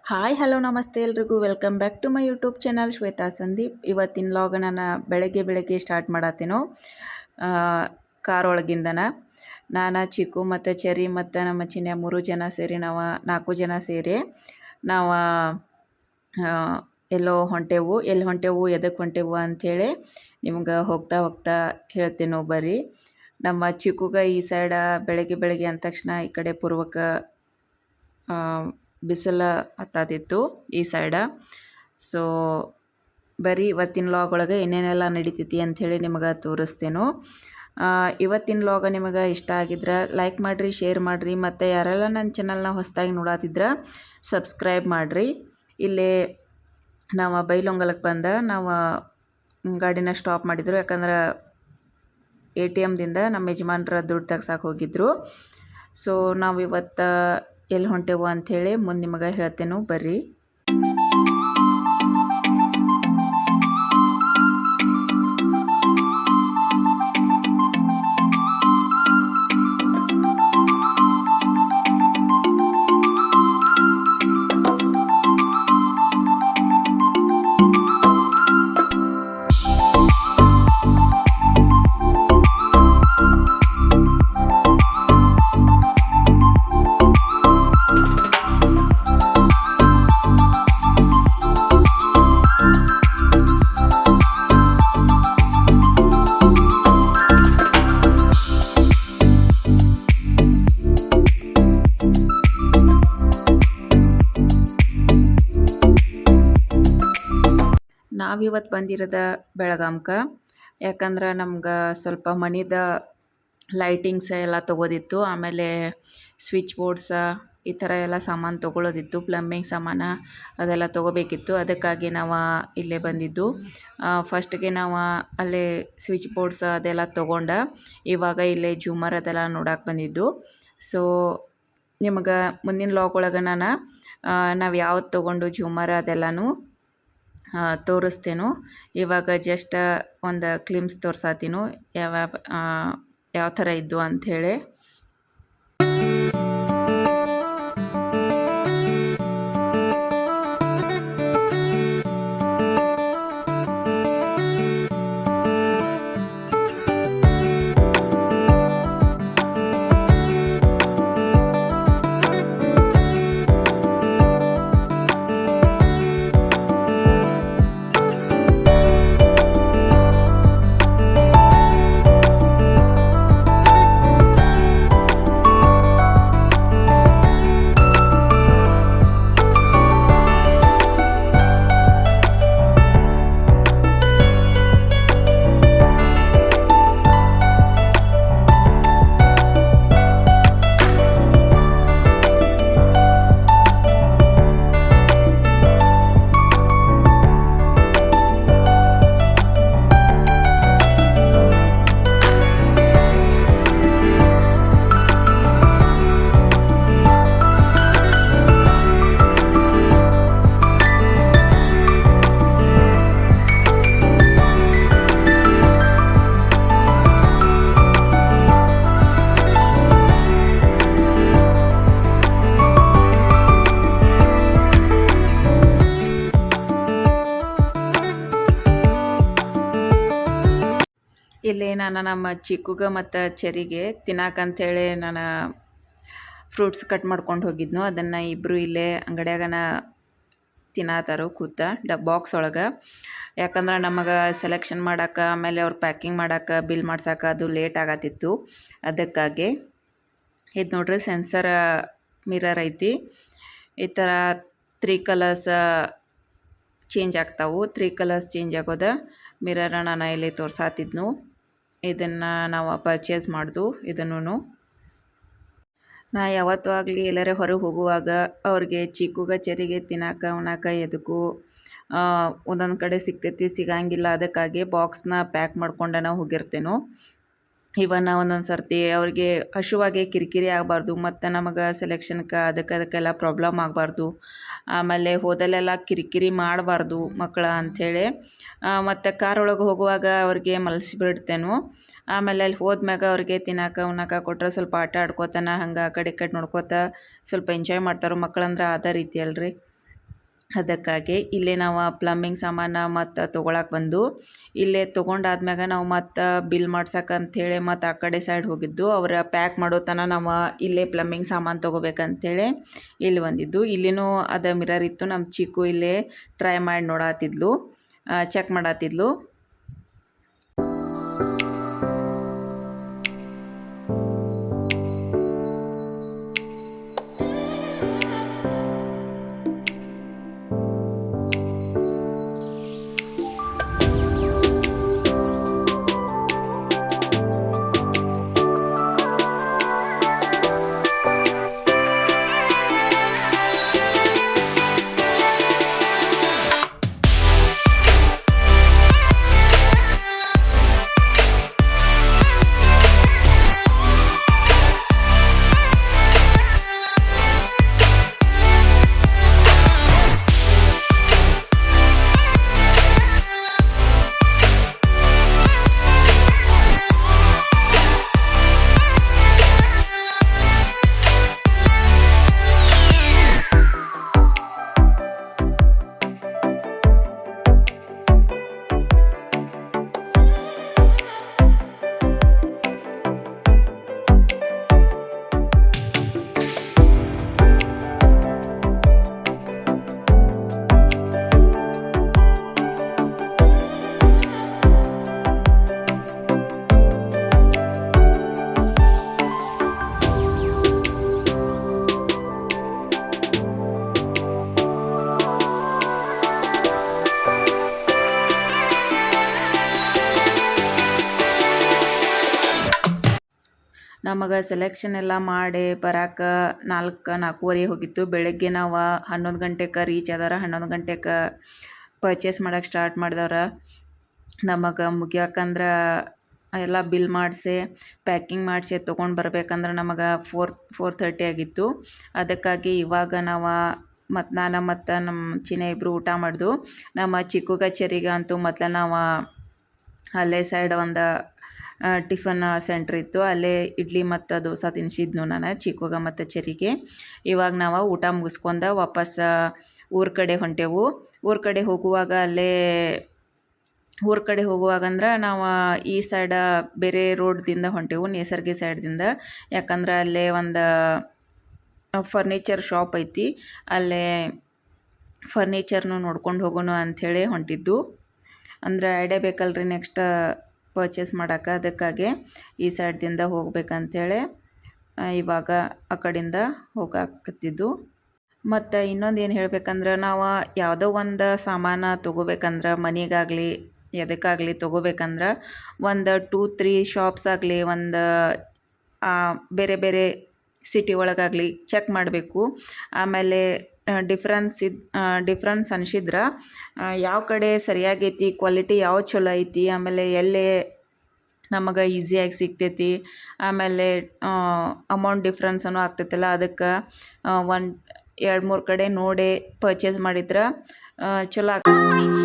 Hi hello ನಮಸ್ತೆ ಎಲ್ರಿಗೂ welcome back to my YouTube channel Shweta Sandeep. ಇವತ್ತಿನ ಲಾಗ್ ನಾನು ಬೆಳಗ್ಗೆ ಸ್ಟಾರ್ಟ್ ಮಾಡತ್ತೇನೋ ಕಾರ್ ಒಳಗಿಂದನ. ನಾನು ಚಿಕ್ಕು ಮತ್ತು ಚೆರಿ ಮತ್ತು ನಮ್ಮ ಚಿನ್ನ 3 ಜನ ಸೇರಿ ನಾವು 4 ಜನ ಸೇರಿ ನಾವು ಎಲ್ಲೋ ಹೊಂಟೆವು. ಎಲ್ಲಿ ಹೊಂಟೆವು ಎದಕ್ಕೆ ಹೊಂಟೆವು ಅಂಥೇಳಿ ನಿಮ್ಗೆ ಹೋಗ್ತಾ ಹೋಗ್ತಾ ಹೇಳ್ತೇನೋ ಬರ್ರಿ. ನಮ್ಮ ಚಿಕ್ಕುಗ ಈ ಸೈಡ ಬೆಳಗ್ಗೆ ಅಂದ ತಕ್ಷಣ ಈ ಕಡೆ ಪೂರ್ವಕ ಬಿಸಿಲು ಹತ್ತಾದಿತ್ತು ಈ ಸೈಡ. ಸೊ ಬರೀ ಇವತ್ತಿನ ಲಾಗ್ ಒಳಗೆ ಏನೇನೆಲ್ಲ ನಡೀತೈತಿ ಅಂಥೇಳಿ ನಿಮಗೆ ತೋರಿಸ್ತೇನೋ. ಇವತ್ತಿನ ಲಾಗ ನಿಮಗೆ ಇಷ್ಟ ಆಗಿದ್ರೆ ಲೈಕ್ ಮಾಡಿರಿ, ಶೇರ್ ಮಾಡಿರಿ, ಮತ್ತು ಯಾರೆಲ್ಲ ನನ್ನ ಚಾನಲ್ನ ಹೊಸದಾಗಿ ನೋಡತ್ತಿದ್ರೆ ಸಬ್ಸ್ಕ್ರೈಬ್ ಮಾಡಿರಿ. ಇಲ್ಲೇ ನಾವು ಬೈಲೊಂಗಲಕ್ಕೆ ಬಂದ ನಾವು ಗಾಡಿನ ಸ್ಟಾಪ್ ಮಾಡಿದ್ರು, ಯಾಕಂದ್ರೆ ATMದಿಂದ ನಮ್ಮ ಯಜಮಾನ್ರ ದುಡ್ಡು ತೆಗ್ಸಕ್ಕೆ ಹೋಗಿದ್ರು. ಸೊ ನಾವು ಇವತ್ತು ಎಲ್ಲಿ ಹೊಂಟೆವು ಅಂಥೇಳಿ ಮುಂದೆ ನಿಮಗೆ ಹೇಳ್ತೇನೋ ಬರ್ರಿ. ನಾವಿವತ್ತು ಬಂದಿರೋದ ಬೆಳಗಾಂಕ್ಕೆ, ಯಾಕಂದ್ರೆ ನಮ್ಗೆ ಸ್ವಲ್ಪ ಮನಿದ ಲೈಟಿಂಗ್ಸ ಎಲ್ಲ ತೊಗೋದಿತ್ತು. ಆಮೇಲೆ ಸ್ವಿಚ್ ಬೋರ್ಡ್ಸ ಈ ಥರ ಎಲ್ಲ ಸಾಮಾನು ತೊಗೊಳೋದಿತ್ತು, ಪ್ಲಂಬಿಂಗ್ ಸಾಮಾನು ಅದೆಲ್ಲ ತೊಗೋಬೇಕಿತ್ತು. ಅದಕ್ಕಾಗಿ ನಾವು ಇಲ್ಲೇ ಬಂದಿದ್ದು. ಫಸ್ಟ್ಗೆ ನಾವು ಅಲ್ಲೇ ಸ್ವಿಚ್ ಬೋರ್ಡ್ಸ ಅದೆಲ್ಲ ತೊಗೊಂಡು ಇವಾಗ ಇಲ್ಲೇ ಜೂಮರ್ ಅದೆಲ್ಲ ನೋಡಕ್ಕೆ ಬಂದಿದ್ದು. ಸೊ ನಿಮ್ಗೆ ಮುಂದಿನ ಲಾಗ್ ಒಳಗೆ ನಾವು ಯಾವ್ದು ತೊಗೊಂಡು ಜೂಮರ್ ಅದೆಲ್ಲನೂ ತೋರಿಸ್ತೇನೋ. ಇವಾಗ ಜಸ್ಟ್ ಒಂದು ಕ್ಲಿಮ್ಸ್ ತೋರ್ಸಾತೀನೋ ಯಾವ ಥರ ಇದ್ದು ಅಂಥೇಳಿ. ಇಲ್ಲಿ ನಾನು ನಮ್ಮ ಚಿಕ್ಕುಗೆ ಮತ್ತು ಚೆರಿಗೆ ತಿನ್ನಕ್ಕಂಥೇಳಿ ನಾನು ಫ್ರೂಟ್ಸ್ ಕಟ್ ಮಾಡ್ಕೊಂಡು ಹೋಗಿದ್ನು. ಅದನ್ನು ಇಬ್ಬರು ಇಲ್ಲೇ ಅಂಗಡಿಯಾಗನ ತಿನ್ನತ್ತಾರೋ ಕೂತ ಬಾಕ್ಸ್ ಒಳಗೆ. ಯಾಕಂದ್ರೆ ನಮಗೆ ಸೆಲೆಕ್ಷನ್ ಮಾಡೋಕೆ ಆಮೇಲೆ ಅವ್ರು ಪ್ಯಾಕಿಂಗ್ ಮಾಡೋಕೆ ಬಿಲ್ ಮಾಡ್ಸೋಕೆ ಅದು ಲೇಟ್ ಆಗತ್ತಿತ್ತು. ಅದಕ್ಕಾಗಿ ಇದು ನೋಡ್ರಿ ಸೆನ್ಸರ್ ಮಿರರ್ ಐತಿ. ಈ ಥರ 3 ಕಲರ್ಸ್ ಚೇಂಜ್ ಆಗ್ತಾವೆ. 3 ಕಲರ್ಸ್ ಚೇಂಜ್ ಆಗೋದ ಮಿರರ್ ನಾನು ಇಲ್ಲಿ ತೋರ್ಸಾತಿದ್ನು. ಇದನ್ನು ನಾವು ಪರ್ಚೇಸ್ ಮಾಡ್ದು. ಇದನ್ನು ನಾ ಯಾವತ್ತೂ ಆಗಲಿ ಎಲ್ಲರೇ ಹೊರಗೆ ಹೋಗುವಾಗ ಅವ್ರಿಗೆ ಚಿಕ್ಕುಗ ಚೆರಿಗೆ ತಿನ್ನಕ್ಕೆ ಉಣ್ಣಕ್ಕೆ ಎದಕ್ಕೂ ಒಂದೊಂದು ಕಡೆ ಸಿಗ್ತೈತಿ, ಸಿಗಂಗಿಲ್ಲ. ಅದಕ್ಕಾಗಿ ಬಾಕ್ಸ್ನ ಪ್ಯಾಕ್ ಮಾಡ್ಕೊಂಡು ನಾವು ಹೋಗಿರ್ತೇನೋ. ಇವನ್ನ ಒಂದೊಂದು ಸರ್ತಿ ಅವ್ರಿಗೆ ಹಶುವಾಗೆ ಕಿರಿಕಿರಿ ಆಗಬಾರ್ದು, ಮತ್ತು ನಮಗೆ ಸೆಲೆಕ್ಷನ್ಗೆ ಅದಕ್ಕೆಲ್ಲ ಪ್ರಾಬ್ಲಮ್ ಆಗಬಾರ್ದು. ಆಮೇಲೆ ಹೋದಲ್ಲೆಲ್ಲ ಕಿರಿಕಿರಿ ಮಾಡಬಾರ್ದು ಮಕ್ಕಳ ಅಂಥೇಳಿ ಮತ್ತು ಕಾರ್ ಒಳಗೆ ಹೋಗುವಾಗ ಅವ್ರಿಗೆ ಮಲಸಿಬಿಡ್ತೇನು. ಆಮೇಲೆ ಅಲ್ಲಿ ಹೋದ್ಮ್ಯಾಗ ಅವ್ರಿಗೆ ತಿನ್ನಕ್ಕೆ ಉಣ್ಣಕ್ಕೆ ಕೊಟ್ಟರೆ ಸ್ವಲ್ಪ ಆಟ ಆಡ್ಕೋತಾನೆ, ಹಂಗೆ ಆ ಕಡೆ ಈ ಕಡೆ ನೋಡ್ಕೋತ ಸ್ವಲ್ಪ ಎಂಜಾಯ್ ಮಾಡ್ತಾರೆ. ಮಕ್ಕಳಂದ್ರೆ ಅದೇ ರೀತಿ ಅಲ್ರಿ. ಅದಕ್ಕಾಗಿ ಇಲ್ಲೇ ನಾವು ಪ್ಲಂಬಿಂಗ್ ಸಾಮಾನು ಮತ್ತು ತೊಗೊಳಕ್ಕೆ ಬಂದು ಇಲ್ಲೇ ತೊಗೊಂಡಾದ್ಮ್ಯಾಗ ನಾವು ಮತ್ತು ಬಿಲ್ ಮಾಡ್ಸಕ್ಕಂಥೇಳಿ ಮತ್ತು ಆ ಕಡೆ ಸೈಡ್ ಹೋಗಿದ್ದು ಅವರ ಪ್ಯಾಕ್ ಮಾಡೋ ತನಕ ನಾವು ಇಲ್ಲೇ ಪ್ಲಂಬಿಂಗ್ ಸಾಮಾನು ತೊಗೋಬೇಕಂತೇಳಿ ಇಲ್ಲಿ ಬಂದಿದ್ದು. ಇಲ್ಲಿನೂ ಅದ ಮಿರರ್ ಇತ್ತು. ನಮ್ಮ ಚಿಕ್ಕು ಇಲ್ಲೇ ಟ್ರೈ ಮಾಡಿ ನೋಡತ್ತಿದ್ಲು, ಚೆಕ್ ಮಾಡತ್ತಿದ್ಲು. ನಮಗೆ ಸೆಲೆಕ್ಷನ್ ಎಲ್ಲ ಮಾಡಿ ಬರೋಕೆ 4:30 ಹೋಗಿತ್ತು. ಬೆಳಗ್ಗೆ ನಾವು 11 ಗಂಟೆಗೆ ರೀಚ್ ಆದವ್ರ. 11 ಗಂಟೆಗೆ ಪರ್ಚೇಸ್ ಮಾಡೋಕ್ಕೆ ಸ್ಟಾರ್ಟ್ ಮಾಡಿದವ್ರ. ನಮಗೆ ಮುಗಿಯೋಕಂದ್ರೆ ಎಲ್ಲ ಬಿಲ್ ಮಾಡಿಸಿ ಪ್ಯಾಕಿಂಗ್ ಮಾಡಿಸಿ ತೊಗೊಂಡು ಬರ್ಬೇಕಂದ್ರೆ ನಮಗೆ 4:30 ಆಗಿತ್ತು. ಅದಕ್ಕಾಗಿ ಇವಾಗ ನಾನು ಮತ್ತು ನಮ್ಮ ಚಿನ್ನ ಇಬ್ಬರು ಊಟ ಮಾಡಿದ್ವು. ನಮ್ಮ ಚಿಕ್ಕುಗ ಚೆರಿಗೆ ಅಂತೂ ಮೊದಲ ನಾವು ಅಲ್ಲೇ ಸೈಡ್ ಒಂದು ಟಿಫನ್ ಸೆಂಟ್ರ್ ಇತ್ತು, ಅಲ್ಲೇ ಇಡ್ಲಿ ಮತ್ತು ದೋಸೆ ತಿನ್ನಿಸಿದ್ನು ನಾನು ಚಿಕ್ಕುಗ ಮತ್ತು ಚೆರಿಗೆ. ಇವಾಗ ನಾವು ಊಟ ಮುಗಿಸ್ಕೊಂಡು ವಾಪಸ್ ಊರ ಕಡೆ ಹೊಂಟೆವು. ಊರ ಕಡೆ ಹೋಗುವಾಗಂದ್ರೆ ನಾವು ಈ ಸೈಡ ಬೇರೆ ರೋಡ್ದಿಂದ ಹೊಂಟೆವು, ನೇಸರ್ಗಿ ಸೈಡ್ದಿಂದ. ಯಾಕಂದ್ರೆ ಅಲ್ಲೇ ಒಂದು ಫರ್ನಿಚರ್ ಶಾಪ್ ಐತಿ, ಅಲ್ಲೇ ಫರ್ನಿಚರ್ನು ನೋಡ್ಕೊಂಡು ಹೋಗೋಣ ಅಂಥೇಳಿ ಹೊಂಟಿದ್ದು. ಅಂದರೆ ಐಡಿಯಾ ಬೇಕಲ್ರಿ ನೆಕ್ಸ್ಟ್ ಪರ್ಚೇಸ್ ಮಾಡೋಕೆ. ಅದಕ್ಕಾಗಿ ಈ ಸೈಡ್ದಿಂದ ಹೋಗ್ಬೇಕಂಥೇಳಿ ಇವಾಗ ಆ ಕಡೆಯಿಂದ ಹೋಗಕತ್ತಿದ್ದು. ಮತ್ತು ಇನ್ನೊಂದು ಏನು ಹೇಳ್ಬೇಕಂದ್ರೆ ನಾವು ಯಾವುದೋ ಒಂದು ಸಾಮಾನು ತೊಗೋಬೇಕಂದ್ರೆ ಮನೆಗಾಗಲಿ ಎದಕ್ಕಾಗಲಿ ತೊಗೋಬೇಕಂದ್ರೆ ಒಂದು 2-3 ಶಾಪ್ಸ್ ಆಗಲಿ ಒಂದು ಬೇರೆ ಬೇರೆ ಸಿಟಿ ಒಳಗಾಗಲಿ ಚೆಕ್ ಮಾಡಬೇಕು. ಆಮೇಲೆ ಡಿಫ್ರೆನ್ಸ್ ಅನಿಸಿದ್ರೆ ಯಾವ ಕಡೆ ಸರಿಯಾಗೈತಿ, ಕ್ವಾಲಿಟಿ ಯಾವ ಚಲೋ ಐತಿ, ಆಮೇಲೆ ಎಲ್ಲೇ ನಮಗೆ ಈಸಿಯಾಗಿ ಸಿಗ್ತೈತಿ, ಆಮೇಲೆ ಅಮೌಂಟ್ ಡಿಫ್ರೆನ್ಸನು ಆಗ್ತೈತಲ್ಲ, ಅದಕ್ಕೆ 1-2-3 ಕಡೆ ನೋಡಿ ಪರ್ಚೇಸ್ ಮಾಡಿದ್ರೆ ಚಲೋ ಆಗ್ತೈತಿ.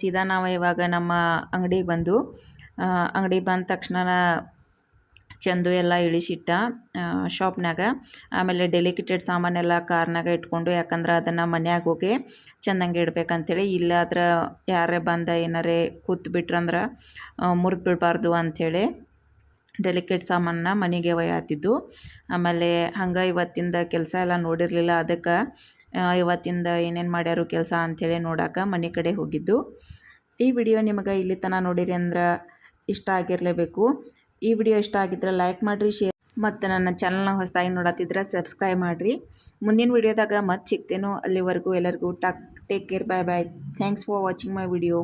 ಸೀದಾ ನಾವು ಇವಾಗ ನಮ್ಮ ಅಂಗಡಿಗೆ ಬಂದು ಅಂಗಡಿಗೆ ಬಂದ ತಕ್ಷಣ ಚಂದು ಎಲ್ಲ ಇಳಿಸಿಟ್ಟ ಶಾಪ್ನಾಗ. ಆಮೇಲೆ ಡೆಲಿಕೇಟೆಡ್ ಸಾಮಾನೆಲ್ಲ ಕಾರ್ನಾಗ ಇಟ್ಕೊಂಡು, ಯಾಕಂದ್ರೆ ಅದನ್ನು ಮನ್ಯಾಗ ಹೋಗಿ ಚೆಂದಂಗೆ ಇಡ್ಬೇಕಂತೇಳಿ. ಇಲ್ಲಾದ್ರೆ ಯಾರೇ ಬಂದ ಏನಾರೇ ಕೂತ್ ಬಿಟ್ರಂದ್ರೆ ಮುರಿದು ಬಿಡಬಾರ್ದು ಅಂಥೇಳಿ ಡೆಲಿಕೇಟ್ ಸಾಮಾನನ್ನ ಮನೆಗೆ ಒಯ್ಯಾತಿದ್ದು. ಆಮೇಲೆ ಹಂಗೆ ಇವತ್ತಿಂದ ಕೆಲಸ ಎಲ್ಲ ನೋಡಿರಲಿಲ್ಲ, ಅದಕ್ಕೆ ಇವತ್ತಿಂದ ಏನೇನು ಮಾಡ್ಯಾರು ಕೆಲಸ ಅಂಥೇಳಿ ನೋಡೋಕೆ ಮನೆ ಕಡೆ ಹೋಗಿದ್ದು. ಈ ವಿಡಿಯೋ ನಿಮಗೆ ಇಲ್ಲಿ ತನಕ ನೋಡಿರಿ ಅಂದ್ರೆ ಇಷ್ಟ ಆಗಿರಲೇಬೇಕು. ಈ ವಿಡಿಯೋ ಇಷ್ಟ ಆಗಿದ್ರೆ ಲೈಕ್ ಮಾಡಿರಿ, ಶೇರ್ ಮತ್ತು ನನ್ನ ಚಾನಲ್ನ ಹೊಸದಾಗಿ ನೋಡತ್ತಿದ್ರೆ ಸಬ್ಸ್ಕ್ರೈಬ್ ಮಾಡಿರಿ. ಮುಂದಿನ ವಿಡಿಯೋದಾಗ ಮತ್ತೆ ಸಿಗ್ತೇನೋ, ಅಲ್ಲಿವರೆಗೂ ಎಲ್ಲರಿಗೂ take care, bye bye. Thanks for watching my video.